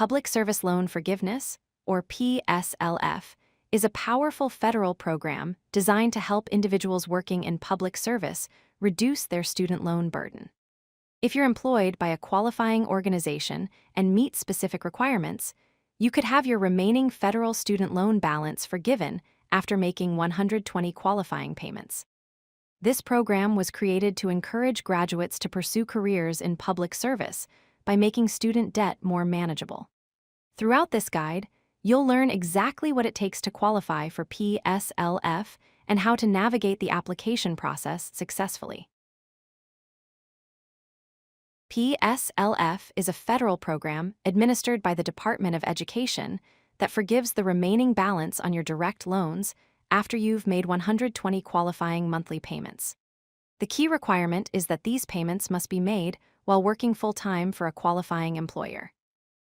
Public Service Loan Forgiveness, or PSLF, is a powerful federal program designed to help individuals working in public service reduce their student loan burden. If you're employed by a qualifying organization and meet specific requirements, you could have your remaining federal student loan balance forgiven after making 120 qualifying payments. This program was created to encourage graduates to pursue careers in public service by making student debt more manageable. Throughout this guide, you'll learn exactly what it takes to qualify for PSLF and how to navigate the application process successfully. PSLF is a federal program administered by the Department of Education that forgives the remaining balance on your direct loans after you've made 120 qualifying monthly payments. The key requirement is that these payments must be made while working full-time for a qualifying employer.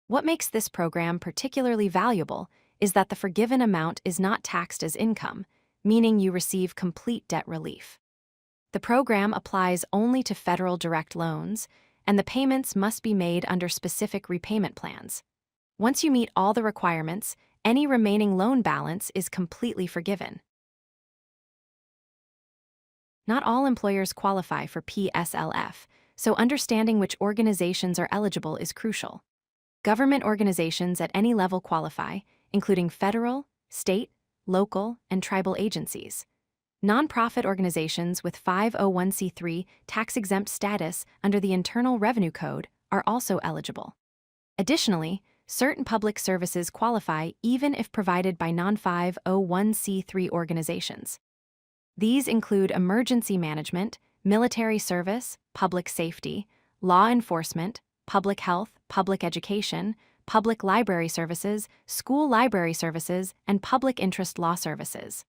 What makes this program particularly valuable is that the forgiven amount is not taxed as income, meaning you receive complete debt relief. The program applies only to federal direct loans, and the payments must be made under specific repayment plans. Once you meet all the requirements, any remaining loan balance is completely forgiven. Not all employers qualify for PSLF, so understanding which organizations are eligible is crucial. Government organizations at any level qualify, including federal, state, local, and tribal agencies. Nonprofit organizations with 501c3 tax-exempt status under the Internal Revenue Code are also eligible. Additionally, certain public services qualify even if provided by non-501c3 organizations. These include emergency management, military service, public safety, law enforcement, public health, public education, public library services, school library services, and public interest law services.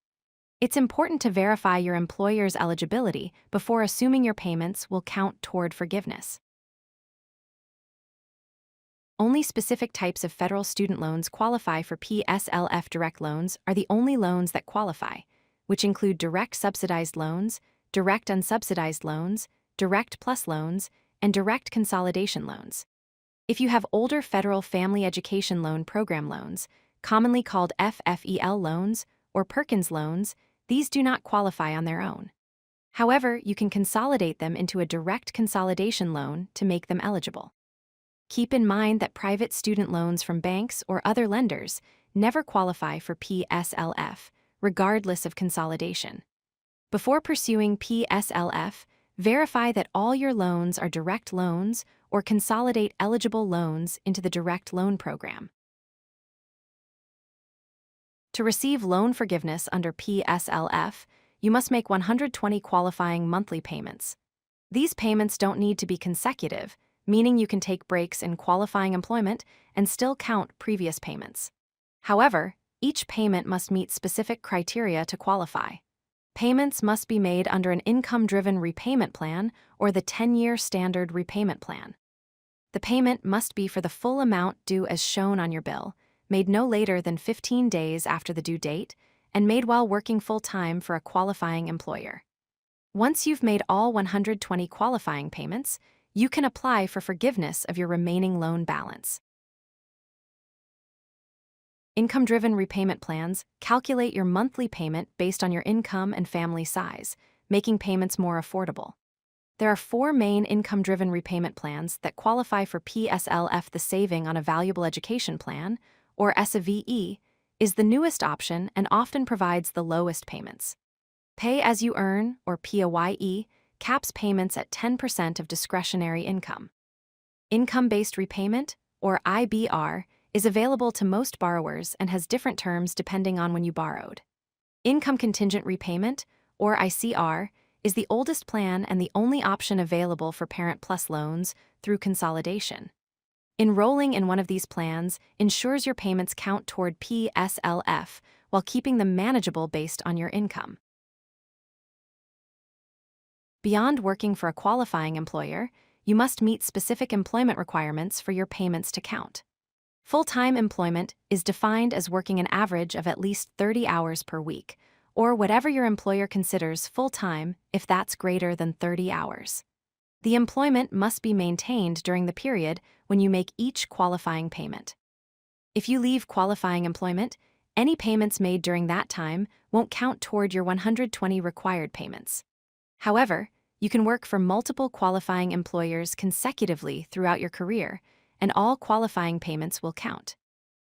It's important to verify your employer's eligibility before assuming your payments will count toward forgiveness. Only specific types of federal student loans qualify for PSLF. Direct loans are the only loans that qualify, which include direct subsidized loans, direct unsubsidized loans, direct plus loans, and direct consolidation loans. If you have older federal Family Education Loan Program loans, commonly called FFEL loans or Perkins loans, these do not qualify on their own. However, you can consolidate them into a direct consolidation loan to make them eligible. Keep in mind that private student loans from banks or other lenders never qualify for PSLF, regardless of consolidation. Before pursuing PSLF, verify that all your loans are direct loans or consolidate eligible loans into the direct loan program. To receive loan forgiveness under PSLF, you must make 120 qualifying monthly payments. These payments don't need to be consecutive, meaning you can take breaks in qualifying employment and still count previous payments. However, each payment must meet specific criteria to qualify. Payments must be made under an income-driven repayment plan or the 10-year standard repayment plan. The payment must be for the full amount due as shown on your bill, made no later than 15 days after the due date, and made while working full-time for a qualifying employer. Once you've made all 120 qualifying payments, you can apply for forgiveness of your remaining loan balance. Income-driven repayment plans calculate your monthly payment based on your income and family size, making payments more affordable. There are 4 main income-driven repayment plans that qualify for PSLF. The Saving on a Valuable Education Plan, or SAVE, is the newest option and often provides the lowest payments. Pay as you earn, or PAYE, caps payments at 10% of discretionary income. Income-based repayment, or IBR, is available to most borrowers and has different terms depending on when you borrowed. Income contingent repayment, or ICR, is the oldest plan and the only option available for Parent Plus loans through consolidation. Enrolling in one of these plans ensures your payments count toward PSLF while keeping them manageable based on your income. Beyond working for a qualifying employer, you must meet specific employment requirements for your payments to count. Full-time employment is defined as working an average of at least 30 hours per week, or whatever your employer considers full-time if that's greater than 30 hours. The employment must be maintained during the period when you make each qualifying payment. If you leave qualifying employment, any payments made during that time won't count toward your 120 required payments. However, you can work for multiple qualifying employers consecutively throughout your career, and all qualifying payments will count.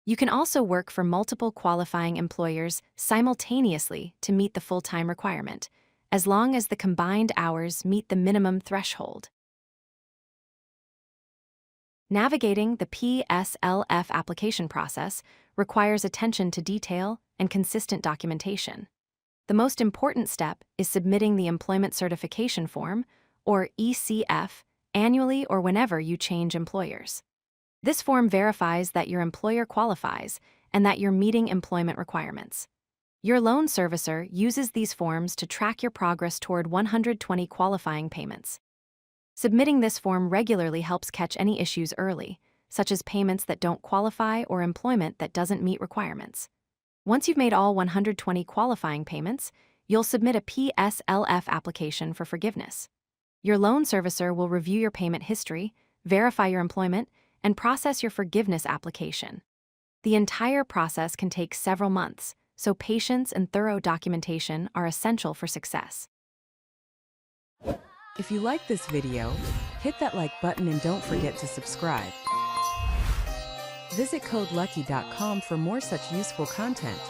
You can also work for multiple qualifying employers simultaneously to meet the full-time requirement, as long as the combined hours meet the minimum threshold. Navigating the PSLF application process requires attention to detail and consistent documentation. The most important step is submitting the Employment Certification Form, or ECF, annually or whenever you change employers. This form verifies that your employer qualifies and that you're meeting employment requirements. Your loan servicer uses these forms to track your progress toward 120 qualifying payments. Submitting this form regularly helps catch any issues early, such as payments that don't qualify or employment that doesn't meet requirements. Once you've made all 120 qualifying payments, you'll submit a PSLF application for forgiveness. Your loan servicer will review your payment history, verify your employment, and process your forgiveness application. The entire process can take several months, so patience and thorough documentation are essential for success. If you like this video, hit that like button and don't forget to subscribe. Visit CodeLucky.com for more such useful content.